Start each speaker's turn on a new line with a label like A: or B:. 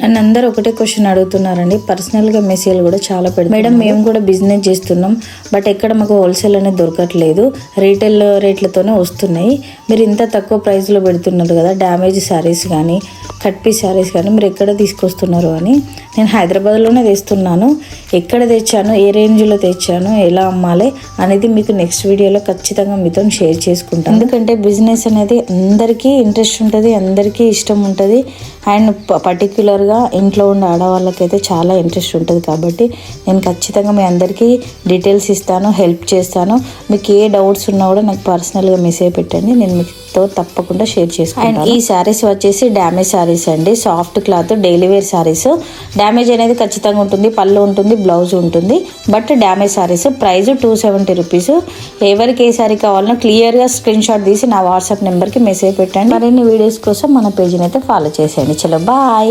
A: నన్ను అందరూ ఒకటే క్వశ్చన్ అడుగుతున్నారండి. పర్సనల్గా మెసేజ్లు కూడా చాలా పెడతారు. మేడం మేము కూడా బిజినెస్ చేస్తున్నాం, బట్ ఎక్కడ మాకు హోల్సేల్ అనేది దొరకట్లేదు, రీటైల్ రేట్లతోనే వస్తున్నాయి. మీరు ఇంత తక్కువ ప్రైస్లో పెడుతున్నారు కదా, డ్యామేజ్ శారీస్ కానీ కట్ పీస్ శారీస్ కానీ మీరు ఎక్కడ తీసుకొస్తున్నారు అని. నేను హైదరాబాద్లోనే తెస్తున్నాను. ఎక్కడ తెచ్చాను, ఏ రేంజ్లో తెచ్చాను, ఎలా అమ్మాలి అనేది మీకు నెక్స్ట్ వీడియోలో ఖచ్చితంగా మీతో షేర్ చేసుకుంటాను. ఎందుకంటే బిజినెస్ అనేది అందరికీ ఇంట్రెస్ట్ ఉంటుంది, అందరికీ ఇష్టం ఉంటుంది. అండ్ పర్టిక్యులర్గా ఇంట్లో ఉండే ఆడవాళ్ళకైతే చాలా ఇంట్రెస్ట్ ఉంటుంది. కాబట్టి నేను ఖచ్చితంగా మీ అందరికీ డీటెయిల్స్ ఇస్తాను, హెల్ప్ చేస్తాను. మీకు ఏ డౌట్స్ ఉన్నా కూడా నాకు పర్సనల్గా మెసేజ్ పెట్టండి, నేను మీతో తప్పకుండా షేర్ చేసుకుంటాను. అండ్ ఈ శారీస్ వచ్చేసి డ్యామేజ్ శారీస్ అండి, soft cloth daily wear sarees. Damage అనేది ఖచ్చితంగా ఉంటుంది, పళ్ళు ఉంటుంది, బ్లౌజ్ ఉంటుంది, but damage sarees. Price 270 rupees. ఎవరికి ఏ శారీ కావాలన్నా క్లియర్గా స్క్రీన్ షాట్ తీసి నా వాట్సాప్ నెంబర్కి మెసేజ్ పెట్టండి. మరిన్ని వీడియోస్ కోసం మన పేజీని అయితే ఫాలో చేసేయండి. చలో బాయ్.